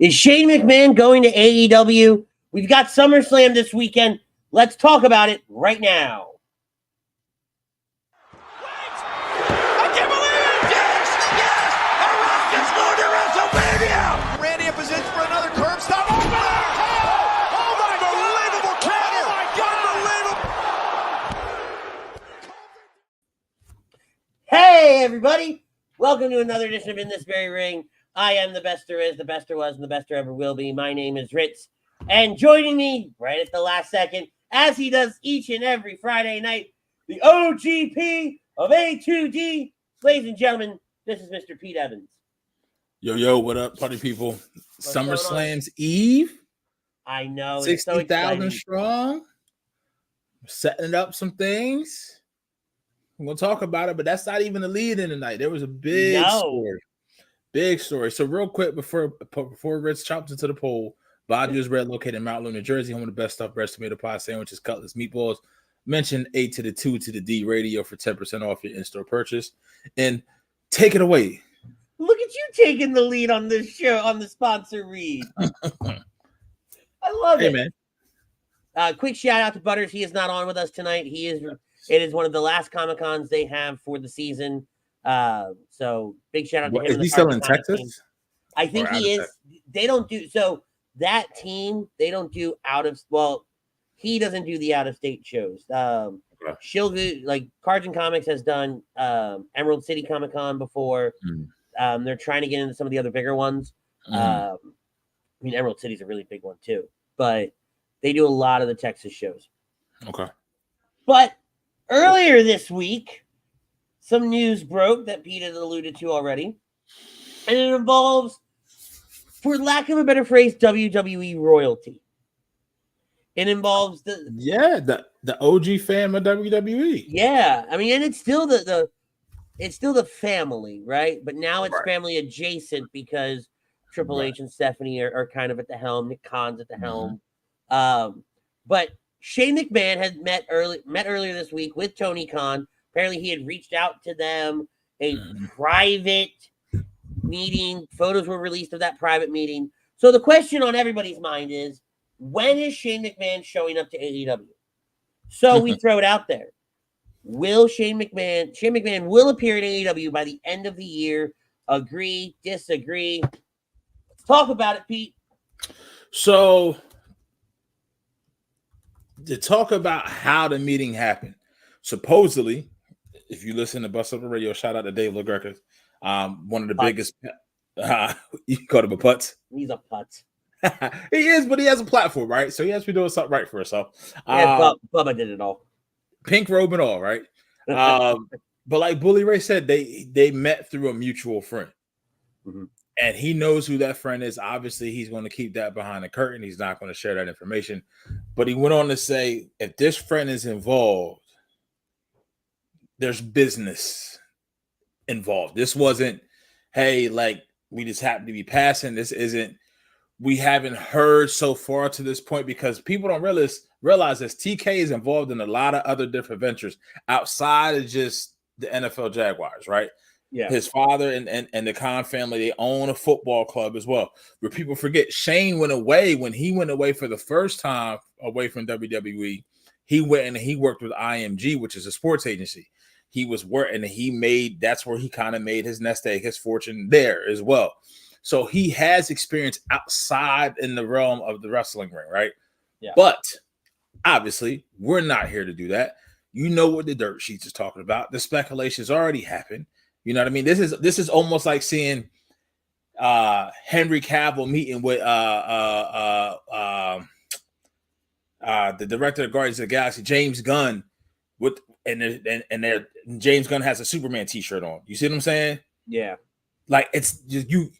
Is Shane McMahon going to AEW? We've got SummerSlam this weekend. Let's talk about it right now. I can't believe it! Yes! Yes! A Rock is going to WrestleMania! Randy in position for another curb stop. Oh, my God! Oh, my unbelievable counter! Oh, my God! Unbelievable! Hey, everybody. Welcome to another edition of In This Very Ring. I am the best there is, the best there was, and the best there ever will be. My name is Ritz. And joining me right at the last second, as he does each and every Friday night, the OGP of A2D. Ladies and gentlemen, this is Mr. Pete Evans. Yo, what up, party people? SummerSlam's Eve. I know. 60,000 strong. Setting up some things. I'm going to talk about it, but that's not even the lead in tonight. There was a big story. Big story. So real quick, before Ritz chops into the poll, Bobby's Red, located in Mount Luna, New Jersey, home of the best stuffed breast, tomato pie, sandwiches, cutlets, meatballs. Mention A to the 2 to the D radio for 10% off your in-store purchase. And take it away. Look at you taking the lead on this show, on the sponsor read. I love it. Man. Quick shout out to Butters. He is not on with us tonight. It is one of the last Comic-Cons they have for the season. So big shout out to him. Is he still in Texas? Team. I think he is. Texas? They don't do so. That team, they don't do he doesn't do the out of state shows. She'll do, like, Cards and Comics has done Emerald City Comic Con before. They're trying to get into some of the other bigger ones. I mean, Emerald City's a really big one too, but they do a lot of the Texas shows. Okay. But earlier this week, some news broke that Pete had alluded to already, and it involves, for lack of a better phrase, WWE royalty. It involves the OG fam of WWE. Yeah, I mean, and it's still the family, right? But now it's family adjacent because Triple H and Stephanie are kind of at the helm. Nick Khan's at the helm. But Shane McMahon had met earlier this week with Tony Khan. Apparently, he had reached out to them, a private meeting. Photos were released of that private meeting. So the question on everybody's mind is, when is Shane McMahon showing up to AEW? So we throw it out there. Will Shane McMahon will appear in AEW by the end of the year. Agree, disagree? Let's talk about it, Pete. So to talk about how the meeting happened, supposedly, if you listen to Bust Up the Radio, shout out to Dave LaGreca, one of the biggest. You called him a putz? He's a putz. He is, but he has a platform, right? So he has to be doing something right for himself. Yeah, Bubba did it all. Pink robe and all, right? But like Bully Ray said, they met through a mutual friend. And he knows who that friend is. Obviously, he's going to keep that behind the curtain. He's not going to share that information. But he went on to say, if this friend is involved, there's business involved. This wasn't, hey, like, we just happen to be passing. This isn't, we haven't heard so far to this point, because people don't realize this. TK is involved in a lot of other different ventures outside of just the NFL Jaguars, right? Yeah. His father and the Khan family, they own a football club as well. Where people forget, Shane went away when he went away for the first time away from WWE. He went and he worked with IMG, which is a sports agency. He was working, and that's where he kind of made his nest egg, his fortune there as well. So he has experience outside in the realm of the wrestling ring, right? Yeah. But obviously, we're not here to do that. You know what the dirt sheets is talking about. The speculations already happened. You know what I mean? This is almost like seeing Henry Cavill meeting with the director of Guardians of the Galaxy, James Gunn, James Gunn has a Superman t-shirt on. You see what I'm saying? Yeah. Like, it's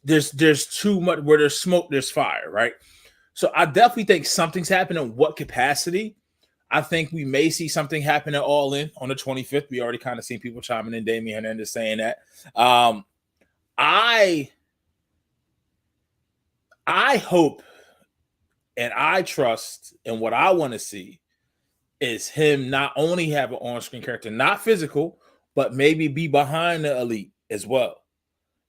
there's too much. Where there's smoke, there's fire, right? So I definitely think something's happening. In what capacity? I think we may see something happen at All In on the 25th. We already kind of seen people chiming in. Damian Hernandez saying that. I hope and I trust, and what I want to see is him not only have an on-screen character, not physical, but maybe be behind the elite as well.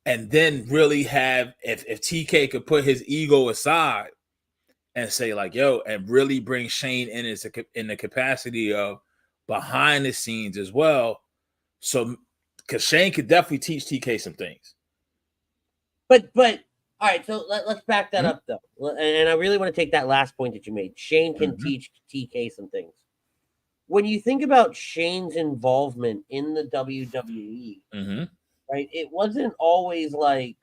and then really have if TK could put his ego aside and say like, yo, and really bring Shane in the capacity of behind the scenes as well. So because Shane could definitely teach TK some things. But all right, so let's back that up though. And I really want to take that last point that you made. Shane can teach TK some things. When you think about Shane's involvement in the WWE, right? It wasn't always like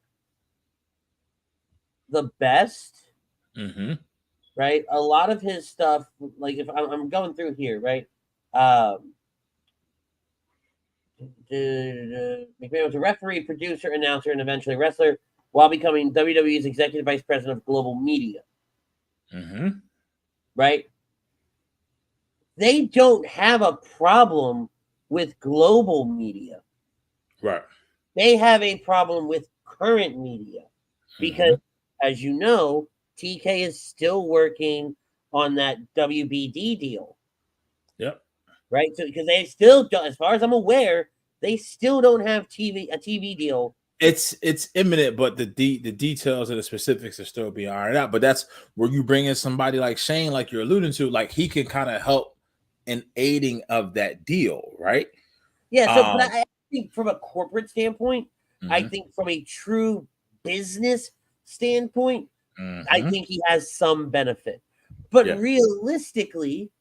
the best, right? A lot of his stuff, like if I'm going through here, right? McMahon was a referee, producer, announcer, and eventually wrestler while becoming WWE's executive vice president of global media. Right? They don't have a problem with global media. Right. They have a problem with current media because, as you know, TK is still working on that WBD deal. Yep. Right? So because they still don't, as far as I'm aware, they still don't have a TV deal. It's imminent, but the details and the specifics are still being ironed out. But that's where you bring in somebody like Shane, like you're alluding to, like he can kind of help in aiding of that deal, right? Yeah. So, but I think from a corporate standpoint, I think from a true business standpoint, I think he has some benefit. But realistically,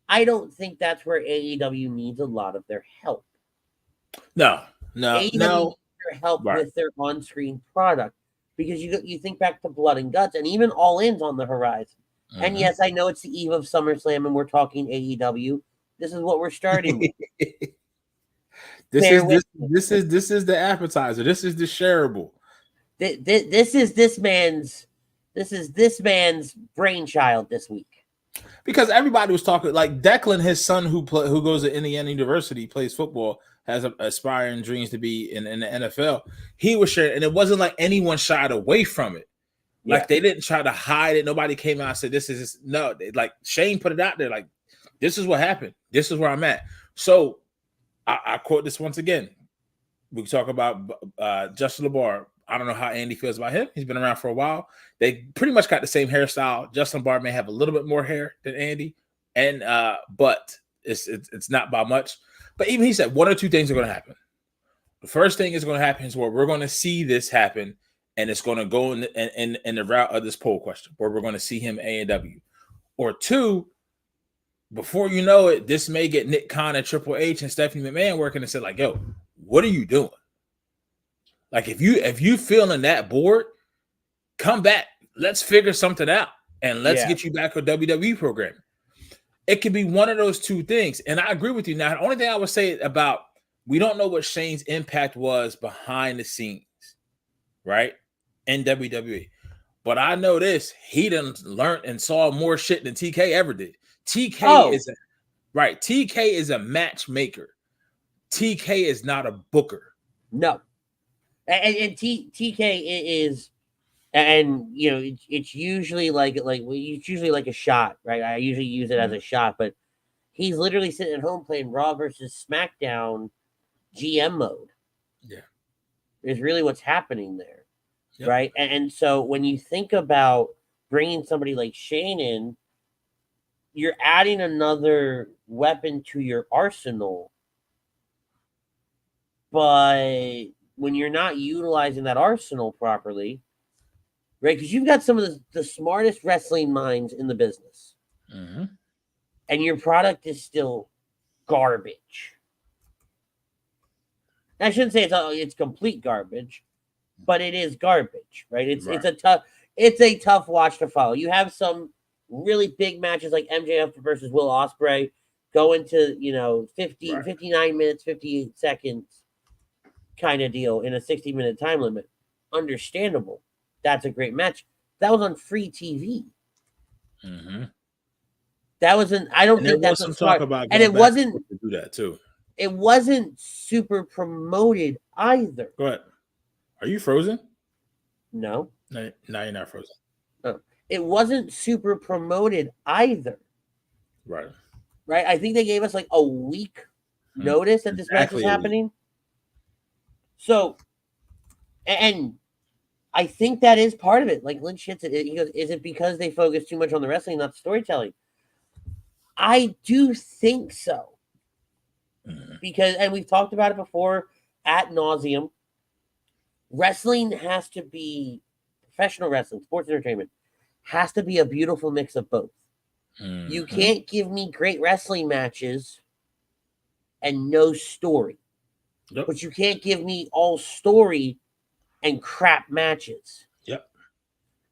I don't think that's where AEW needs a lot of their help. No. AEW needs their help with their on-screen product because you think back to Blood and Guts and even All In's on the horizon. And yes, I know it's the eve of SummerSlam and we're talking AEW. This is what we're starting with. This is the appetizer. This is the shareable. This is this man's brainchild this week. Because everybody was talking like Declan, his son who goes to Indiana University, plays football, has aspiring dreams to be in the NFL. He was sharing, and it wasn't like anyone shied away from it. Like they didn't try to hide it. Nobody came out and said this is no. Like Shane put it out there. Like this is what happened. This is where I'm at. So I quote this once again. We talk about Justin LeBar. I don't know how Andy feels about him. He's been around for a while. They pretty much got the same hairstyle. Justin LeBar may have a little bit more hair than Andy, and but it's not by much. But even he said one or two things are going to happen. The first thing is going to happen is where we're going to see this happen, and it's going to go in the route of this poll question, where we're going to see him AEW. Or two, before you know it, this may get Nick Khan and Triple H and Stephanie McMahon working and say like, "Yo, what are you doing?" Like if you feeling that bored, come back. Let's figure something out and let's get you back on WWE programming. It could be one of those two things. And I agree with you. Now, the only thing I would say about we don't know what Shane's impact was behind the scenes, right? In WWE. But I know this, he done learned and saw more shit than TK ever did. TK is a matchmaker. TK is not a booker. No. And TK is, and you know, it's usually like it's usually like a shot, right? I usually use it as a shot, but he's literally sitting at home playing Raw versus SmackDown GM mode. Yeah, is really what's happening there, right? And so when you think about bringing somebody like Shane in, you're adding another weapon to your arsenal, but when you're not utilizing that arsenal properly, right? Because you've got some of the smartest wrestling minds in the business, and your product is still garbage. I shouldn't say it's complete garbage, but it is garbage, right? It's a tough watch to follow. You have some really big matches like MJF versus Will Ospreay go into 59 minutes, 58 seconds. Kind of deal in a 60-minute time limit. Understandable. That's a great match. That was on free TV. That wasn't. I don't think that's some talk about. And it wasn't to do that too. It wasn't super promoted either. Go ahead. Are you frozen? No. No, you're not frozen. Oh. It wasn't super promoted either. Right. Right. I think they gave us like a week notice that this match was happening. So And I think that is part of it. Like Lynch hits it. He goes, is it because they focus too much on the wrestling, not the storytelling? I do think so. Because, and we've talked about it before ad nauseum, wrestling has to be, professional wrestling, sports entertainment, has to be a beautiful mix of both. You can't give me great wrestling matches and no story. Yep. But you can't give me all story and crap matches. Yep.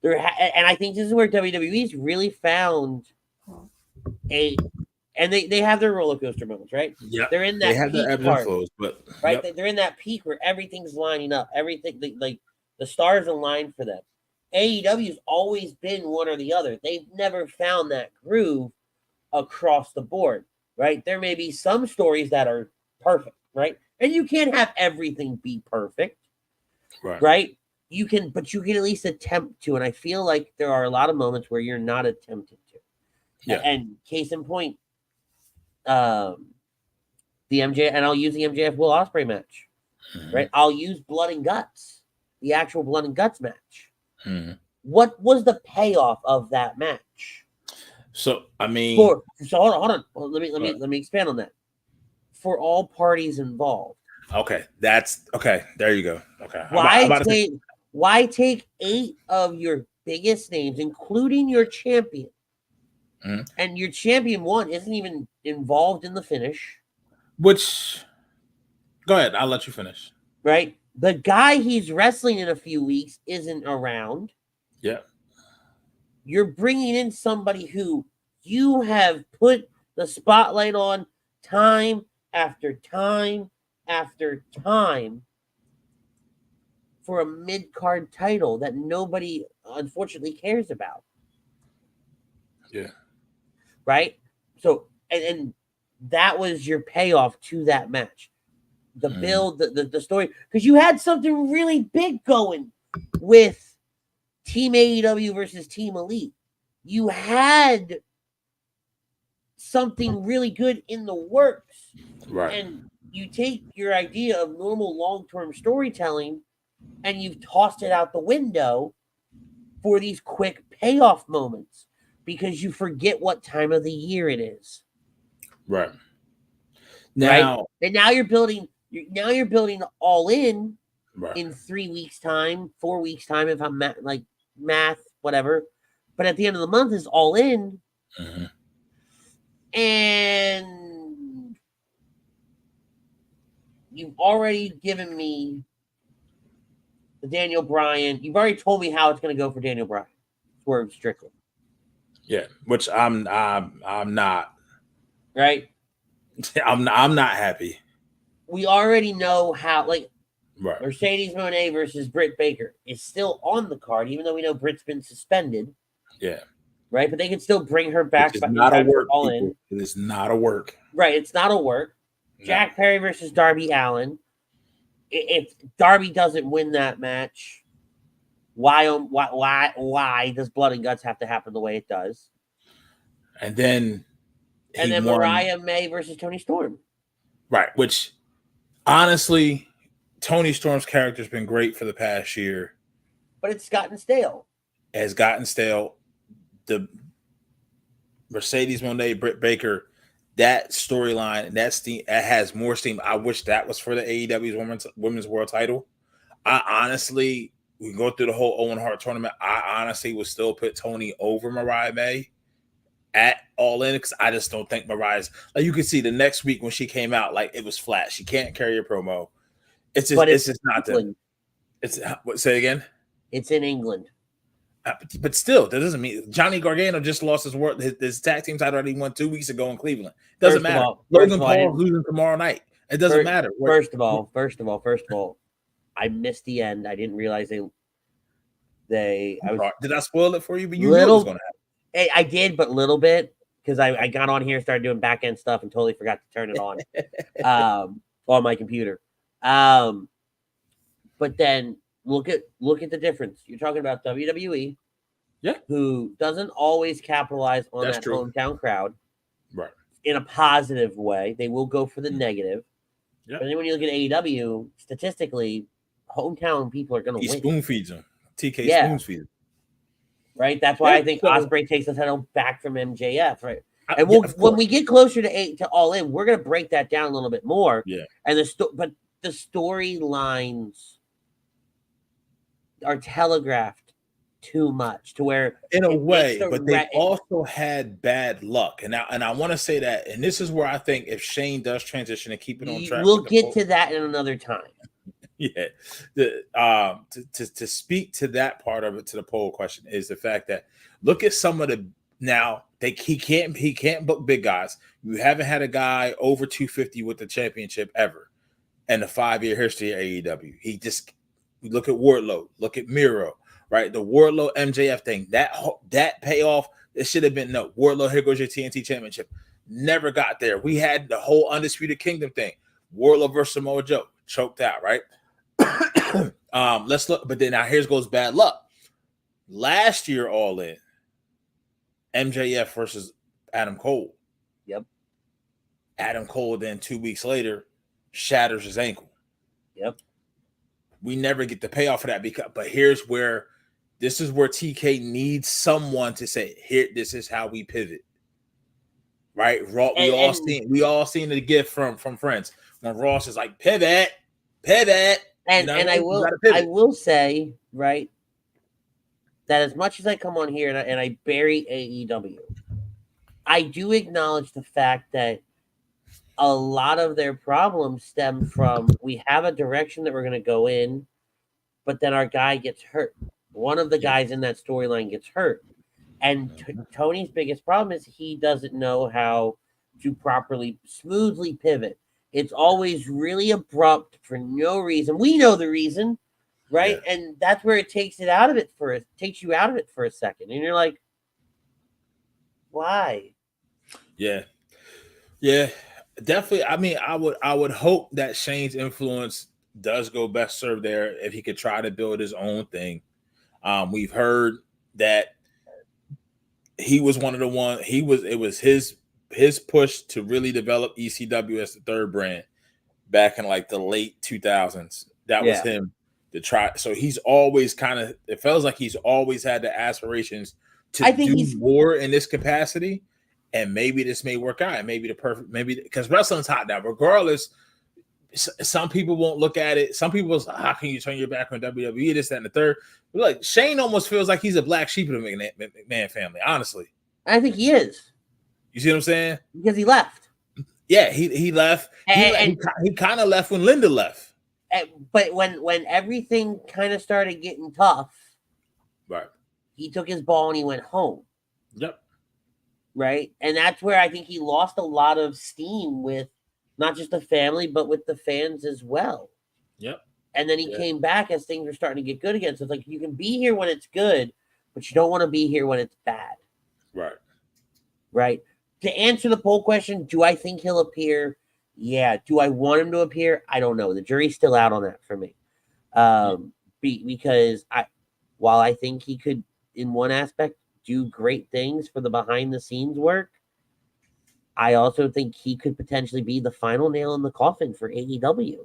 And I think this is where WWE's really found and they have their roller coaster moments, right? Yeah, they're in that. They have peak their ebbs part, and flows, but right, they're in that peak where everything's lining up. Everything like the stars align for them. AEW's always been one or the other. They've never found that groove across the board, right? There may be some stories that are perfect, right? And you can't have everything be perfect, right? You can, but you can at least attempt to. And I feel like there are a lot of moments where you're not attempting to. Yeah. And case in point, the MJ, and I'll use the MJF Will Ospreay match, right? I'll use Blood and Guts, the actual Blood and Guts match. What was the payoff of that match? So I mean, hold on. Well, let me expand on that. For all parties involved. Okay, that's okay. There you go. Okay, why take 8 of your biggest names, including your champion, and your champion one isn't even involved in the finish? Which, go ahead. I'll let you finish. Right, the guy he's wrestling in a few weeks isn't around. Yeah. You're bringing in somebody who you have put the spotlight on time after time after time for a mid-card title that nobody unfortunately cares about. Yeah. Right? So, and that was your payoff to that match. The build, the story, because you had something really big going with Team AEW versus Team Elite. You had something really good in the works. Right. And you take your idea of normal long-term storytelling and you've tossed it out the window for these quick payoff moments because you forget what time of the year it is. Right. Now, right? And now you're building All In right. in 3 weeks time, 4 weeks time, if I'm like math, whatever. But at the end of the month is All In. And you've already given me the Daniel Bryan. You've already told me how it's going to go for Daniel Bryan. Swerve Strickland. Yeah, which I'm not. Right? I'm not happy. We already know how, like, right. Mercedes Moné versus Britt Baker is still on the card, even though we know Britt's been suspended. Yeah. Right? But they can still bring her back. It's not a work. All in. It is not a work. Right. It's not a work. No. Jack Perry versus Darby Allin. If Darby doesn't win that match, why does Blood and Guts have to happen the way it does? And then Mariah May versus Toni Storm. Right. Which, honestly, Toni Storm's character's been great for the past year. But it's gotten stale. Has gotten stale. The Mercedes Moné, Britt Baker, that storyline, that steam, it has more steam. I wish that was for the AEW's women's world title. I honestly, we can go through the whole Owen Hart tournament. I honestly would still put Toni over Mariah May at All In because I just don't think Mariah's, like, you can see the next week when she came out, like, it was flat. She can't carry a promo. It's just not the. It's say again. It's in England. But still, that doesn't mean Johnny Gargano just lost his tag team title that he won 2 weeks ago in Cleveland. Doesn't matter. Logan Paul losing tomorrow night. It doesn't matter. First of all, I missed the end. I didn't realize did I spoil it for you? But you knew it was going to happen. I did, but a little bit because I got on here, started doing back end stuff, and totally forgot to turn it on on my computer. But then. Look at the difference. You're talking about WWE, who doesn't always capitalize on that hometown crowd, right? In a positive way. They will go for the negative. Yeah. But then when you look at AEW, statistically, hometown people are going to He win. spoon feeds him. TK Yeah. spoon feeds him. Right? That's why I think Ospreay takes the title back from MJF, right? And when we get closer to All In, we're going to break that down a little bit more. Yeah. And but the storylines are telegraphed too much to where in a way, but they also had bad luck. And I want to say that, and this is where I think if Shane does transition and keep it on track, we'll get to that in another time. Yeah. To speak to that part of it, to the poll question, is the fact that look at some of the he can't book big guys. You haven't had a guy over 250 with the championship ever in the 5-year history of AEW. We look at Wardlow, look at Miro, right? The Wardlow MJF thing, that payoff, it should have been no Wardlow, here goes your TNT championship. Never got there. We had the whole Undisputed Kingdom thing. Wardlow versus Samoa Joe, choked out, right? Let's look, but then now here goes bad luck. Last year, All In, MJF versus Adam Cole. Yep. Adam Cole then 2 weeks later shatters his ankle. Yep. We never get the payoff for that but this is where TK needs someone to say, here, this is how we pivot. Right? We all seen the gift from Friends when Ross is like, pivot. And I will say, right, that as much as I come on here and I bury AEW, I do acknowledge the fact that a lot of their problems stem from we have a direction that we're going to go in, but then our guy gets hurt. One of the guys in that storyline gets hurt. And Tony's biggest problem is he doesn't know how to properly, smoothly pivot. It's always really abrupt for no reason. We know the reason, right? Yeah. And that's where it takes you out of it for a second. And you're like, why? Yeah. Definitely. I mean, I would hope that Shane's influence does go best served there if he could try to build his own thing. We've heard that he was one of the ones. It was his push to really develop ECW as the third brand back in like the late 2000s. That was him to try. So he's always it feels like he's always had the aspirations to do more in this capacity. And maybe this may work out. Maybe because wrestling's hot now. Regardless, some people won't look at it. Some people say, how can you turn your back on WWE, this, that, and the third? But like Shane almost feels like he's a black sheep of the McMahon family, honestly. I think he is. You see what I'm saying? Because he left. Yeah, he left. He kind of left when Linda left. But when everything kind of started getting tough, right, he took his ball and he went home. Yep. Right? And that's where I think he lost a lot of steam with not just the family, but with the fans as well. Yep. And then he came back as things were starting to get good again. So it's like you can be here when it's good, but you don't want to be here when it's bad. Right. Right. To answer the poll question, do I think he'll appear? Yeah. Do I want him to appear? I don't know. The jury's still out on that for me. Because while I think he could, in one aspect, do great things for the behind the scenes work, I also think he could potentially be the final nail in the coffin for AEW,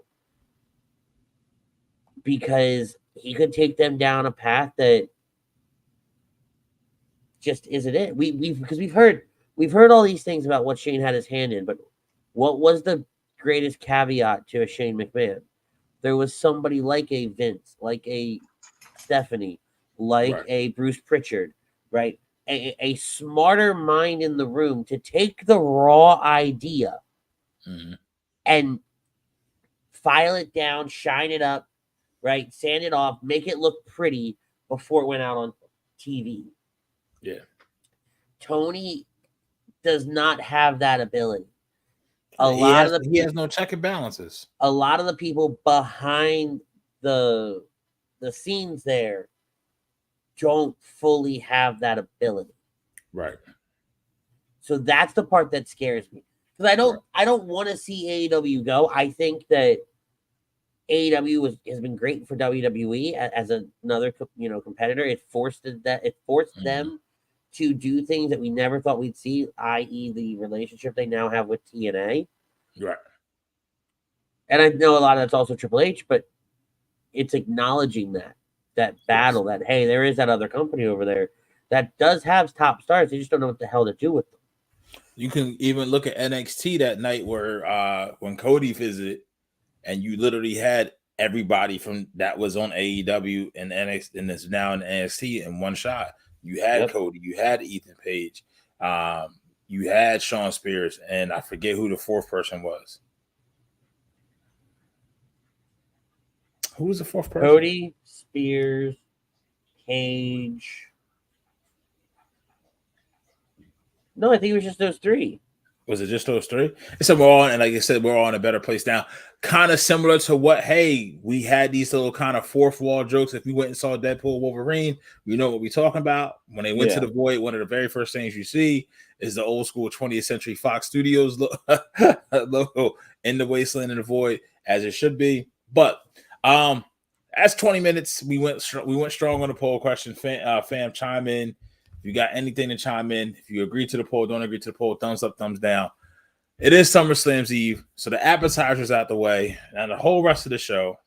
because he could take them down a path that just isn't it. Because we've heard all these things about what Shane had his hand in, but what was the greatest caveat to a Shane McMahon? There was somebody like a Vince, like a Stephanie, like a Bruce Pritchard, right? A smarter mind in the room to take the raw idea and file it down, shine it up, right? Sand it off, make it look pretty before it went out on TV. Yeah. Tony does not have that ability. He has no check and balances. A lot of the people behind the scenes there don't fully have that ability. Right. So that's the part that scares me. Because I don't want to see AEW go. I think that AEW has been great for WWE as another competitor. It forced them to do things that we never thought we'd see, i.e. the relationship they now have with TNA. Right. And I know a lot of that's also Triple H, but it's acknowledging that battle, that hey, there is that other company over there that does have top stars. They just don't know what the hell to do with them. You can even look at NXT that night where when Cody visited, and you literally had everybody from that was on AEW and NXT and is now in NXT in one shot. You had Cody, you had Ethan Page, you had Shawn Spears, and I forget who the fourth person was. Who was the fourth person? Cody, Spears, Cage. No, I think it was just those three. Was it just those three? So we're all, and like I said, we're all in a better place now. Kind of similar to what, hey, we had these little kind of fourth wall jokes. If we went and saw Deadpool Wolverine, we know what we're talking about. When they went to the Void, one of the very first things you see is the old school 20th Century Fox Studios logo in the wasteland in the Void, as it should be. But that's 20 minutes. We went strong on the poll question. Fam, chime in. If you got anything to chime in, if you agree to the poll, don't agree to the poll, thumbs up, thumbs down. It is SummerSlam's Eve, so the appetizers out the way, and the whole rest of the show,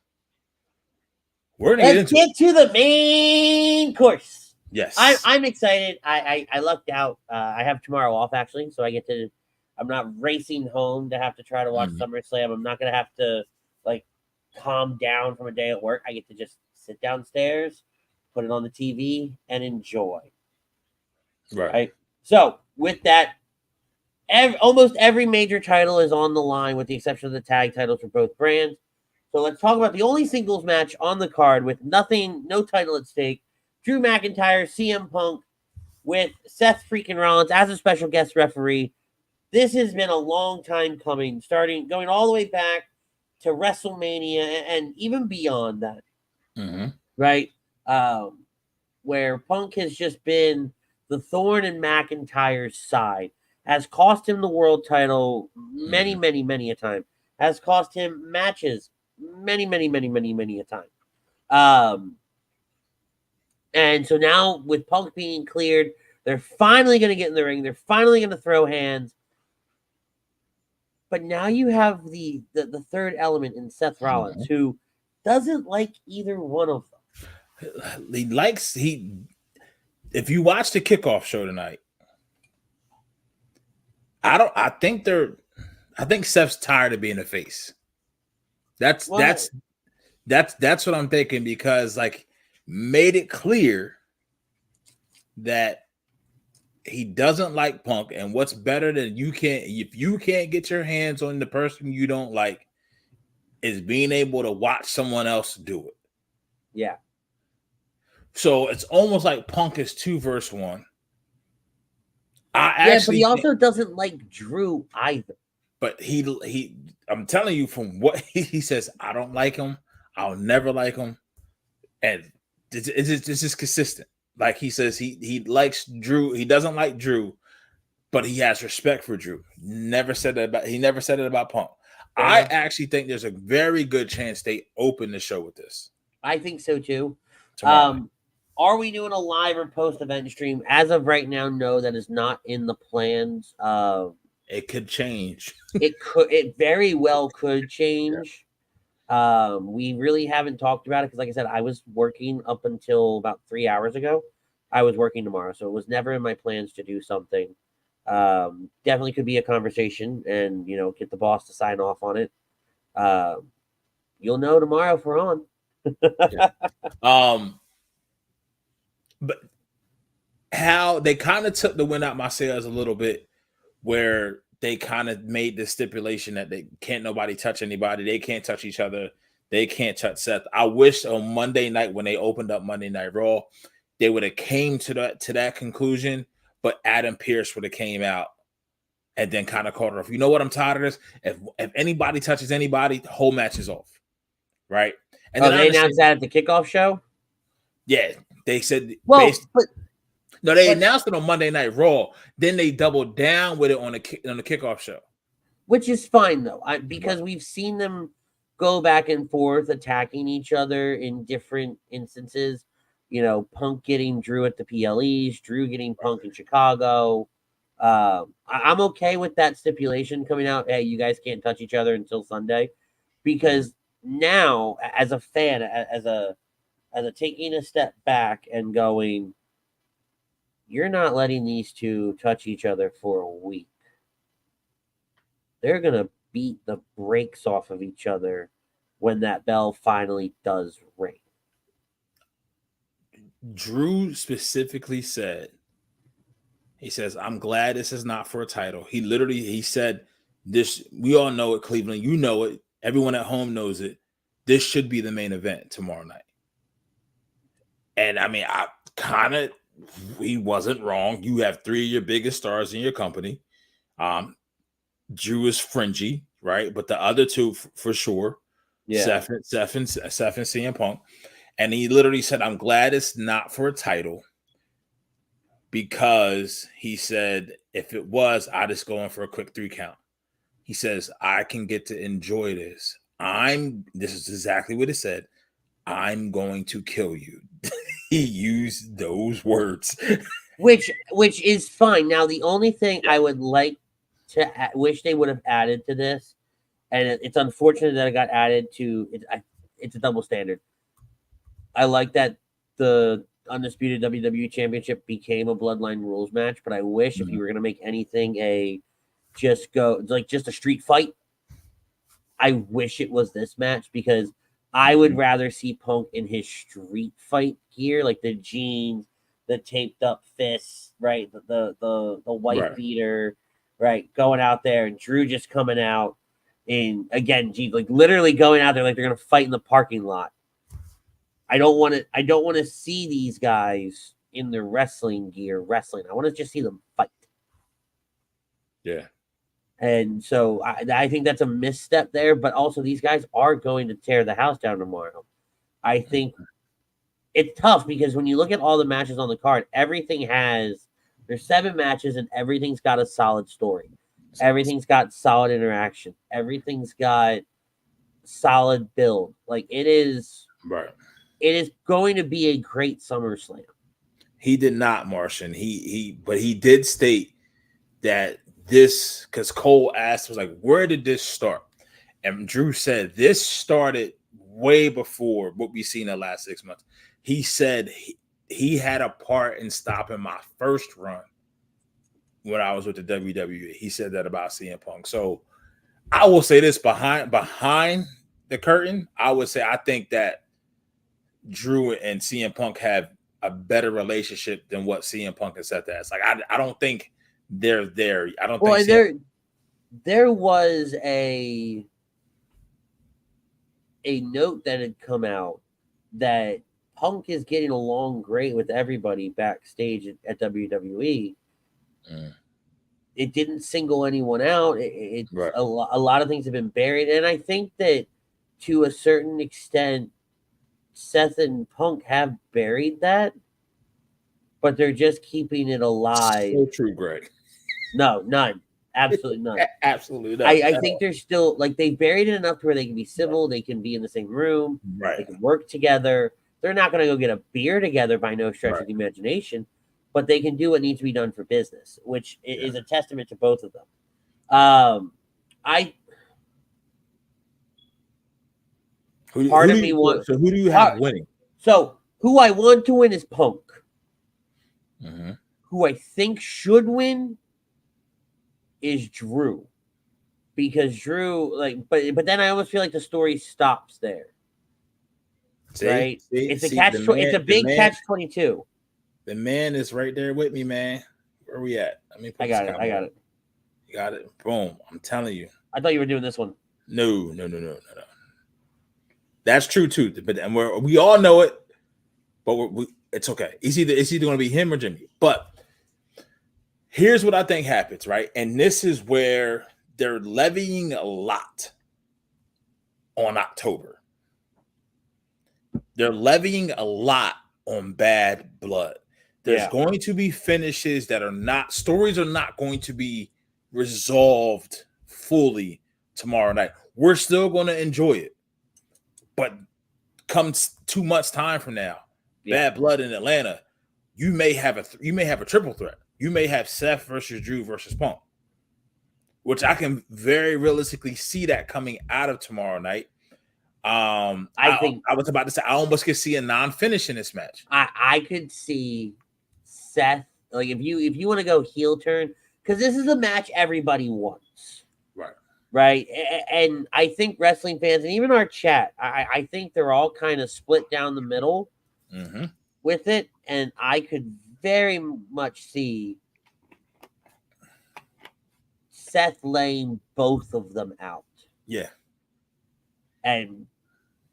we're gonna get to the main course. Yes, I'm excited. I lucked out. I have tomorrow off actually, so I get to. I'm not racing home to have to try to watch SummerSlam. I'm not gonna have to like calm down from a day at work. I get to just sit downstairs, put it on the TV, and enjoy. Right. So with that, almost every major title is on the line with the exception of the tag titles for both brands. So let's talk about the only singles match on the card with no title at stake. Drew McIntyre, CM Punk with Seth freaking Rollins as a special guest referee. This has been a long time coming, going all the way back to WrestleMania and even beyond that. Right? Where Punk has just been the thorn in McIntyre's side, has cost him the world title many, many, many a time, has cost him matches many, many, many, many, many a time. And so now with Punk being cleared, they're finally going to get in the ring. They're finally going to throw hands. But now you have the third element in Seth Rollins, who doesn't like either one of them. If you watch the kickoff show tonight, I think Seth's tired of being a face. That's what I'm thinking, because like made it clear that he doesn't like Punk, and what's better than if you can't get your hands on the person you don't like is being able to watch someone else do it. Yeah. So it's almost like Punk is 2 versus 1. But he also doesn't like Drew either. But I'm telling you from what he says, I don't like him. I'll never like him. And it's just consistent. Like he says, he likes Drew. He doesn't like Drew, but he has respect for Drew. He never said it about Punk. Yeah. I actually think there's a very good chance they open the show with this. I think so too. Are we doing a live or post-event stream? As of right now, no, that is not in the plans. It could change. It very well could change. Yeah. We really haven't talked about it because, like I said, I was working up until about 3 hours ago. I was working tomorrow, so it was never in my plans to do something. Definitely could be a conversation, and get the boss to sign off on it. You'll know tomorrow if we're on. Yeah. But how they kind of took the wind out my sails a little bit, where they kind of made the stipulation that they can't nobody touch anybody. They can't touch each other. They can't touch Seth. I wish on Monday night when they opened up Monday Night Raw, they would have came to that conclusion, but Adam Pearce would have came out and then kind of called it off. You know what? I'm tired of this. If anybody touches anybody, the whole match is off. Right? And then they announced that at the kickoff show? Yeah. They said they announced it on Monday Night Raw. Then they doubled down with it on the kickoff show, which is fine though, because we've seen them go back and forth attacking each other in different instances. Punk getting Drew at the PLEs, Drew getting Punk in Chicago. I'm okay with that stipulation coming out. Hey, you guys can't touch each other until Sunday, because now as a fan, as a taking a step back and going, you're not letting these two touch each other for a week. They're going to beat the brakes off of each other when that bell finally does ring. Drew specifically said, he says, I'm glad this is not for a title. He said this, we all know it, Cleveland, you know it, everyone at home knows it. This should be the main event tomorrow night. And I mean, he wasn't wrong. You have three of your biggest stars in your company. Drew is fringy, right? But the other two for sure. Yeah. Seth and CM Punk. And he literally said, I'm glad it's not for a title, because he said, if it was, I'd just go in for a quick 3 count. He says, I can get to enjoy this. This is exactly what it said. I'm going to kill you. He used those words. Which is fine. Now, the only thing I would like to wish they would have added to this, and it's unfortunate that it got added to it. It's a double standard. I like that the Undisputed WWE Championship became a Bloodline rules match, but I wish if you were going to make anything just a street fight, I wish it was this match, because I would rather see Punk in his street fight gear, like the jeans, the taped up fists, right? The white beater, right? Going out there, and Drew just coming out in, again, like literally going out there like they're gonna fight in the parking lot. I don't want to see these guys in their wrestling gear wrestling. I want to just see them fight. Yeah. And so I think that's a misstep there, but also these guys are going to tear the house down tomorrow. I think it's tough because when you look at all the matches on the card, there's 7 matches and everything's got a solid story. Everything's got solid interaction. Everything's got solid build. Like it is going to be a great SummerSlam. He did not, Martian. But he did state that this, because Cole asked, was like, where did this start? And Drew said this started way before what we've seen in the last 6 months. He said he had a part in stopping my first run when I was with the WWE. He said that about CM Punk. So I will say this, behind the curtain, I would say I think that Drew and CM Punk have a better relationship than what CM Punk has said that. It's like I don't think they're there. I don't think there was a note that had come out that Punk is getting along great with everybody backstage at WWE. It didn't single anyone out. A lot of things have been buried, and I think that to a certain extent, Seth and Punk have buried that, but they're just keeping it alive. So true, Greg. No, none. Absolutely none. Absolutely none. I think they're still, like, they buried it enough to where they can be civil, they can be in the same room, they can work together. They're not going to go get a beer together by no stretch of the imagination, but they can do what needs to be done for business, which is a testament to both of them. Who do you have winning? So who I want to win is Punk. Mm-hmm. Who I think should win is Drew, because Drew, but then I almost feel like the story stops there. It's a big catch-22. The man is right there with me, man. Where we at? I got it. You got it. Boom. I'm telling you. I thought you were doing this one. No. That's true too. But we all know it. But it's okay. It's either going to be him or Jimmy. But here's what I think happens, right? And this is where they're levying a lot on October. They're levying a lot on Bad Blood. There's going to be finishes stories are not going to be resolved fully tomorrow night. We're still going to enjoy it. But comes 2 months time from now, Bad Blood in Atlanta, you may have a triple threat. You may have Seth versus Drew versus Punk, which I can very realistically see that coming out of tomorrow night. I think I was about to say I almost could see a non-finish in this match. I could see Seth, like if you want to go heel turn, because this is a match everybody wants. Right. And I think wrestling fans and even our chat, I think they're all kind of split down the middle with it. And I could very much see Seth laying both of them out. Yeah. And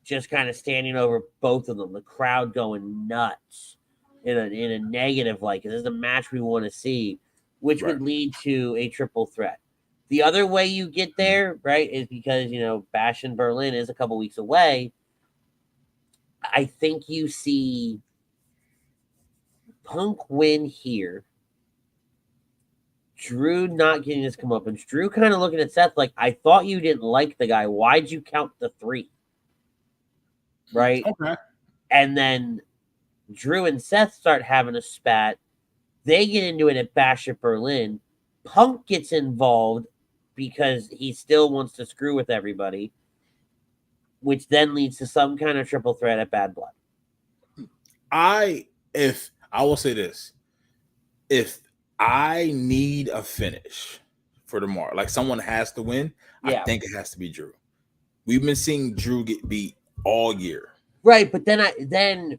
just kind of standing over both of them, the crowd going nuts in a negative, like this is a match we want to see, which would lead to a triple threat. The other way you get there, right, is because, Bash in Berlin is a couple weeks away. I think you see Punk win here. Drew not getting his comeuppance. Drew kind of looking at Seth like, I thought you didn't like the guy. Why'd you count the 3? Right? Okay. And then Drew and Seth start having a spat. They get into it at Bash at Berlin. Punk gets involved because he still wants to screw with everybody, which then leads to some kind of triple threat at Bad Blood. I will say this, if I need a finish for tomorrow, like someone has to win, I think it has to be Drew. We've been seeing Drew get beat all year. Right, but then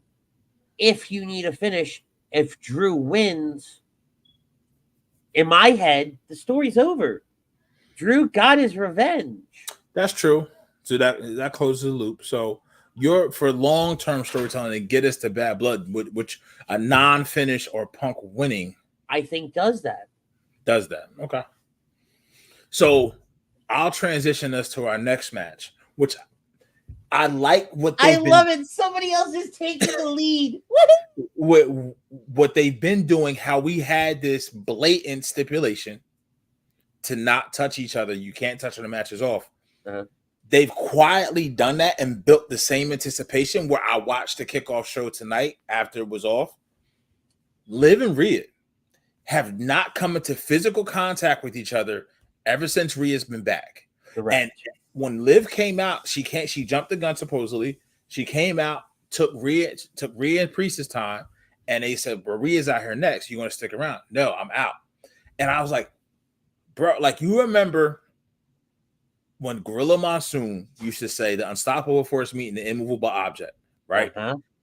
if you need a finish, if Drew wins, in my head, the story's over. Drew got his revenge. That's true. So that closes the loop. So you're for long-term storytelling and get us to Bad Blood, which a non-finish or Punk winning, I think does that. Okay. So I'll transition us to our next match, which I like I love it. Somebody else is taking the lead. what they've been doing, how we had this blatant stipulation to not touch each other. You can't touch when the match is off. They've quietly done that and built the same anticipation where I watched the kickoff show tonight after it was off. Liv and Rhea have not come into physical contact with each other ever since Rhea's been back. Correct. And when Liv came out, she jumped the gun supposedly. She came out, took Rhea and Priest's time, and they said, well, Rhea's out here next. You want to stick around? No, I'm out. And I was like, bro, like you remember when Gorilla Monsoon used to say the unstoppable force meeting the immovable object, right?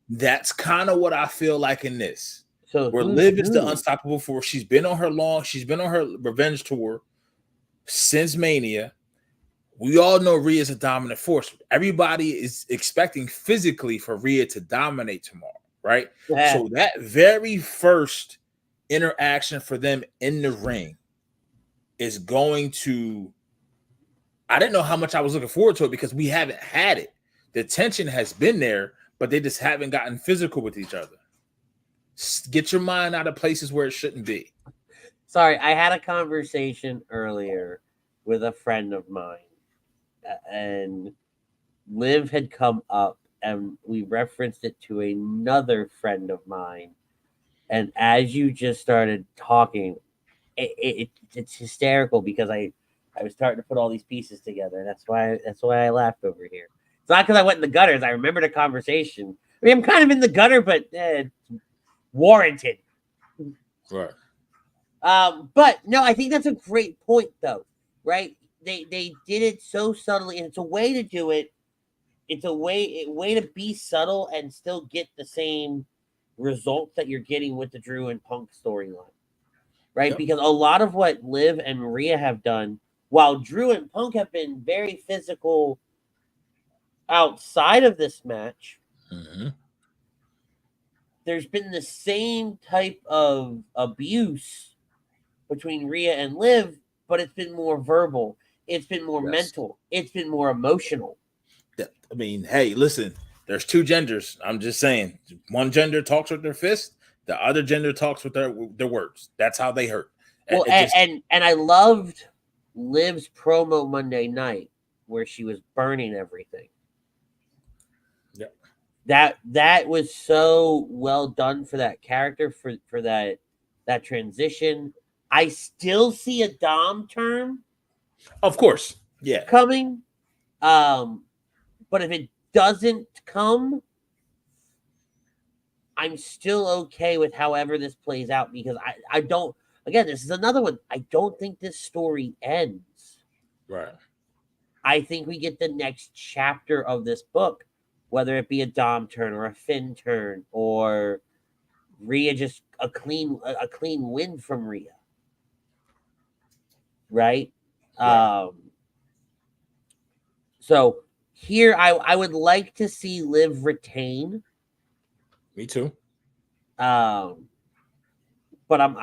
That's kind of what I feel like in this. So where Liv is the unstoppable force. She's been on her revenge tour since Mania. We all know Rhea is a dominant force. Everybody is expecting physically for Rhea to dominate tomorrow, right? Yeah. So that very first interaction for them in the ring is going to, I didn't know how much I was looking forward to it because we haven't had it. The tension has been there, but they just haven't gotten physical with each other. Get your mind out of places where it shouldn't be. Sorry, I had a conversation earlier with a friend of mine, and Liv had come up, and we referenced it to another friend of mine. And as you just started talking, it's hysterical because I was starting to put all these pieces together. That's why I laughed over here. It's not because I went in the gutters. I remembered a conversation. I mean, I'm kind of in the gutter, but it's warranted. Right. But no, I think that's a great point, though. Right? They did it so subtly, and it's a way to do it. It's a way to be subtle and still get the same results that you're getting with the Drew and Punk storyline. Right? Yep. Because a lot of what Liv and Rhea have done, while Drew and Punk have been very physical outside of this match, there's been the same type of abuse between Rhea and Liv, but it's been more verbal. It's been more mental. It's been more emotional. I mean, hey, listen, there's two genders. I'm just saying. One gender talks with their fist. The other gender talks with their words. That's how they hurt. Well, and I loved Liv's promo Monday night where she was burning everything. Yeah. That was so well done for that character, for that transition. I still see a Dom turn. Of course. Yeah. Coming. But if it doesn't come, I'm still okay with however this plays out, because I don't, again, this is another one. I don't think this story ends. Right. I think we get the next chapter of this book, whether it be a Dom turn or a Finn turn, or Rhea just a clean win from Rhea. Right? So here I would like to see Liv retain. Me too. But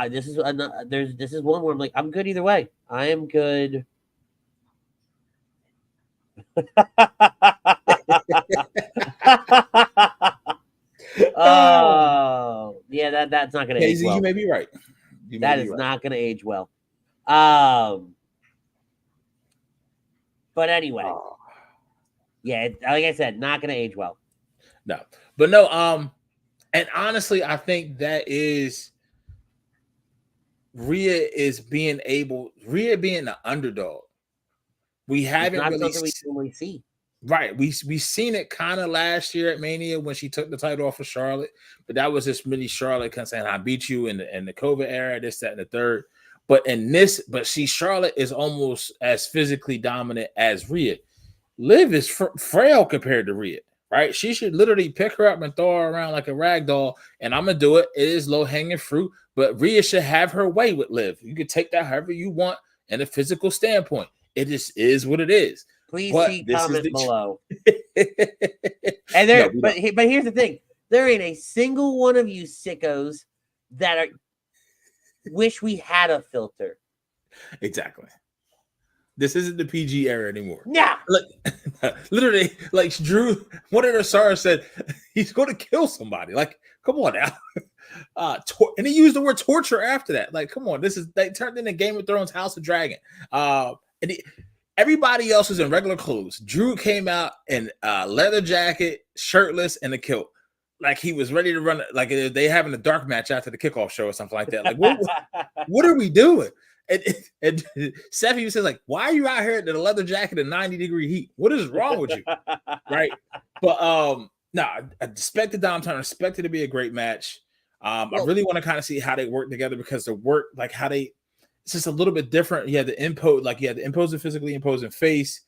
this is one where I'm like, I'm good either way. I am good. Oh, yeah, that's not gonna age well. You may be right. That is not gonna age well. But anyway, yeah, like I said, not gonna age well. No, but no, and honestly, I think that is Rhea being the underdog. We haven't really see. Right. We've seen it kind of last year at Mania when she took the title off of Charlotte, but that was just really Charlotte kind of saying, I beat you in the COVID era, this, that, and the third. But Charlotte is almost as physically dominant as Rhea. Liv is frail compared to Rhea, right? She should literally pick her up and throw her around like a rag doll, and I'm going to do it. It is low-hanging fruit, but Rhea should have her way with Liv. You can take that however you want in a physical standpoint. It just is what it is. Please see comment below. And but here's the thing: there ain't a single one of you sickos that wish we had a filter. Exactly. This isn't the PG era anymore. No. Literally, like Drew, one of the stars said, he's going to kill somebody. Like, come on now. And he used the word torture after that. Like, come on, they turned into Game of Thrones House of Dragon. Everybody else was in regular clothes. Drew came out in a leather jacket, shirtless, and a kilt. Like he was ready to run. Like they having a dark match after the kickoff show or something like that. Like, what are we doing? And Seth even says, like, why are you out here in a leather jacket in 90-degree heat? What is wrong with you? Right? But I expect the Dom turn. I expect it to be a great match. I really want to kind of see how they work together, because the work, like how it's just a little bit different. You had the imposing physically, imposing face.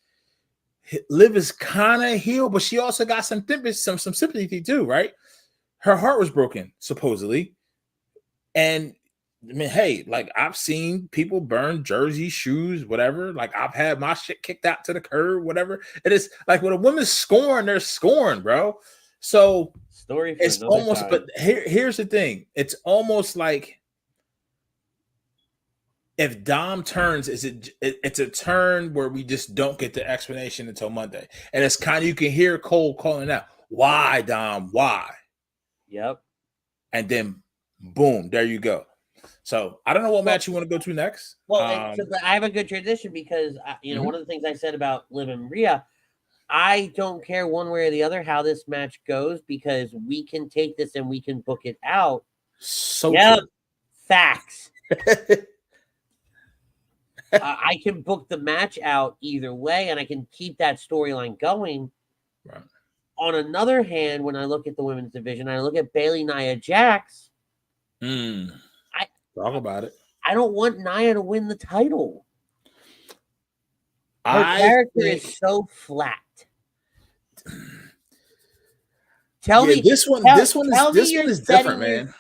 Liv is kind of heel, but she also got some sympathy too, right? Her heart was broken, supposedly. And I mean, hey, like I've seen people burn jerseys, shoes, whatever. Like I've had my shit kicked out to the curb, whatever. It is like when a woman's scorned, they're scorned, bro. So it's almost time. But here's the thing. It's almost like if Dom turns, it's a turn where we just don't get the explanation until Monday. And it's kind of, you can hear Cole calling out, why, Dom? Why? Yep. And then boom, there you go. So I don't know what match you want to go to next. Well, I have a good transition because one of the things I said about Liv and Rhea, I don't care one way or the other how this match goes, because we can take this and we can book it out. So facts. I can book the match out either way, and I can keep that storyline going. Right. On another hand, when I look at the women's division, I look at Bayley, Nia Jax. Talk about it. I don't want Nia to win the title. Her character is so flat. Tell me this one is different, man.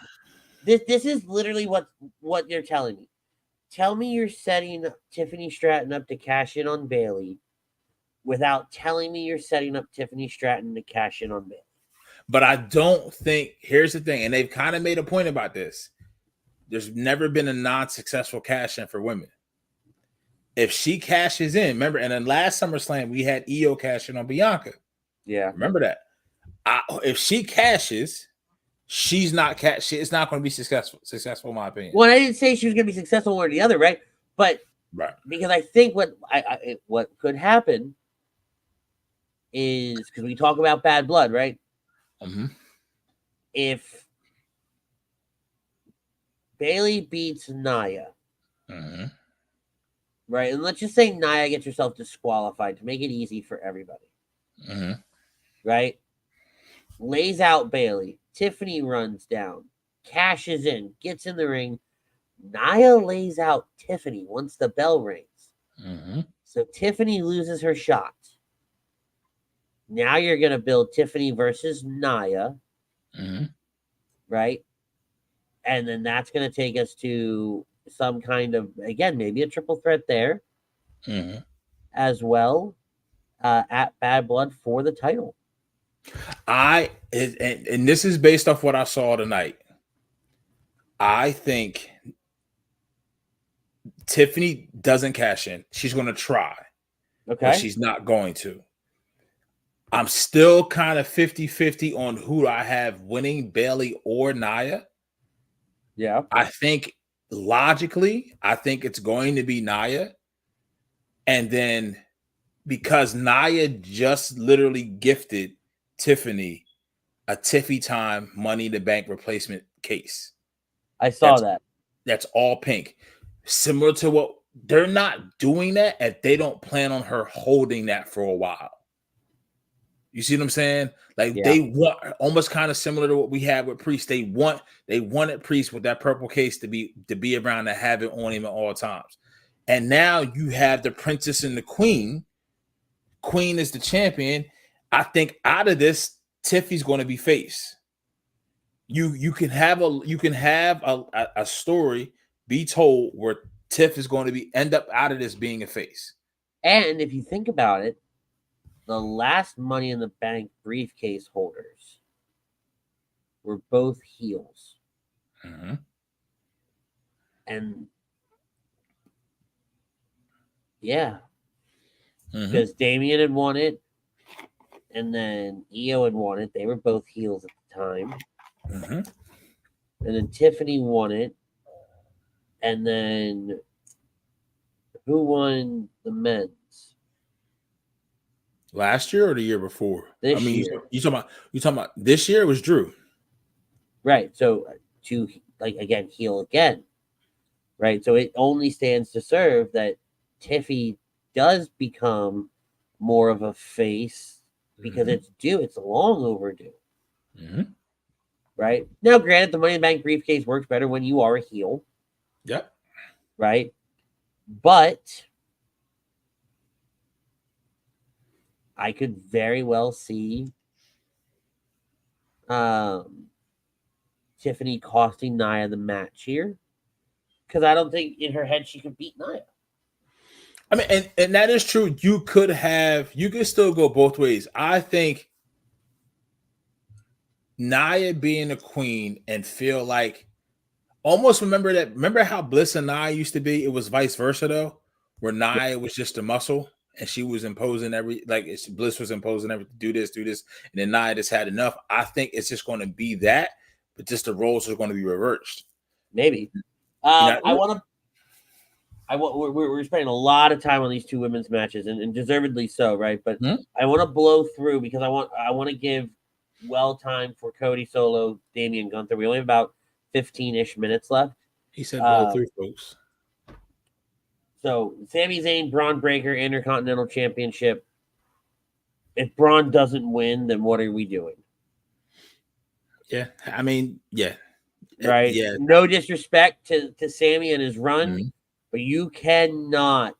This is literally what you're telling me. Tell me you're setting Tiffany Stratton up to cash in on Bayley without telling me you're setting up Tiffany Stratton to cash in on Bayley. But I don't think, here's the thing, and they've kind of made a point about this. There's never been a non-successful cash in for women. If she cashes in, remember, and then last SummerSlam, we had Io cash in on Bianca. Yeah. Remember that. If she cashes, it's not going to be successful in my opinion. Well, I didn't say she was going to be successful one or the other, right? But because I think what could happen is, because we talk about bad blood, right? Mm-hmm. If Bayley beats Nia, right, and let's just say Nia gets herself disqualified to make it easy for everybody, right? Lays out Bayley. Tiffany runs down, cashes in, gets in the ring. Nia lays out Tiffany once the bell rings. Mm-hmm. So Tiffany loses her shot. Now you're going to build Tiffany versus Nia, right? And then that's going to take us to some kind of, again, maybe a triple threat there as well at Bad Blood for the title. And this is based off what I saw tonight. I think Tiffany doesn't cash in. She's going to try. Okay. But she's not going to. I'm still kind of 50-50 on who I have winning, Bayley or Nia. Yeah. I think logically, I think it's going to be Nia. And then because Nia just literally gifted Tiffany a Tiffy Time Money in the Bank replacement case. I saw that. That's all pink. Similar to what they're not doing that if they don't plan on her holding that for a while. You see what I'm saying? Like they want almost kind of similar to what we had with Priest. They wanted Priest with that purple case to be around to have it on him at all times. And now you have the Princess and the Queen. Queen is the champion. I think out of this, Tiffy's going to be face. You can have a story be told where Tiff is going to end up out of this being a face. And if you think about it, the last Money in the Bank briefcase holders were both heels. And yeah, because Damian had won it, and then Io had won it. They were both heels at the time. And then Tiffany won it. And then who won the men's? Last year or the year before? This year. You talking about this year? It was Drew. Right. So to again heel again. Right. So it only stands to serve that Tiffy does become more of a face because it's due. It's long overdue. Right. Now, granted, the Money in the Bank briefcase works better when you are a heel. Yep. Right. But I could very well see Tiffany costing Nia the match here. Because I don't think in her head she could beat Nia. I mean, and that is true. You could still go both ways. I think Nia being a queen and feel like almost remember how Bliss and Nia used to be? It was vice versa though, where Nia was just a muscle and she was imposing Bliss was imposing everything, do this, and then Nia just had enough. I think it's just going to be that, but just the roles are going to be reversed. Maybe. We're spending a lot of time on these two women's matches, and deservedly so, right? But I want to blow through because I want to give time for Cody, Solo, Damian, Gunther. We only have about 15-ish minutes left. He said blow through, folks. So Sami Zayn, Braun Breaker, Intercontinental Championship. If Braun doesn't win, then what are we doing? Yeah, I mean, yeah. Right? Yeah. No disrespect to Sami and his run, but you cannot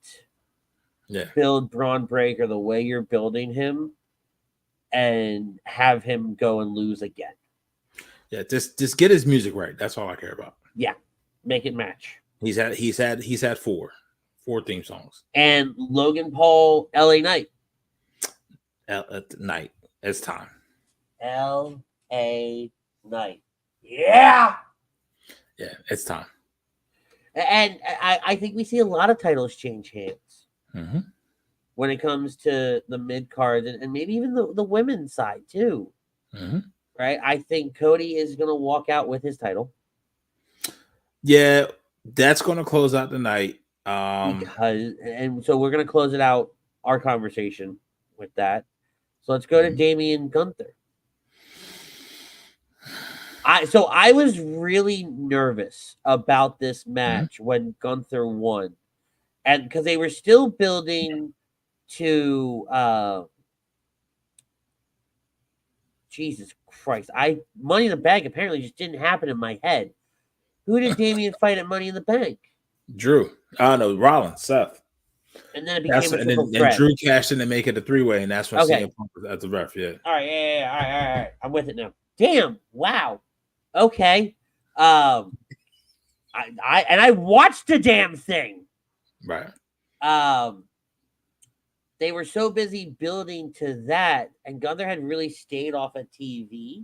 build Braun Breaker the way you're building him and have him go and lose again. Yeah, just get his music right. That's all I care about. Yeah, make it match. He's had four theme songs. And Logan Paul, LA Knight. Night. It's time. LA Knight. Yeah. Yeah, it's time. And I think we see a lot of titles change hands when it comes to the mid card and maybe even the women's side too. Right? I think Cody is going to walk out with his title. Yeah, that's going to close out the night. So we're going to close it out, our conversation with that. So let's go to Damian Gunther. I was really nervous about this match when Gunther won. And because they were still building to Jesus Christ. Money in the Bank apparently just didn't happen in my head. Who did Damian fight at Money in the Bank? Drew. I know Rollins, Seth. And then it became a triple and threat. Drew cashed in to make it a 3-way, and that's when Okay. CM Punk was at the ref. Yeah. All right, yeah. All right. I'm with it now. Damn. Wow. Okay. I watched the damn thing. Right. They were so busy building to that, and Gunther had really stayed off of TV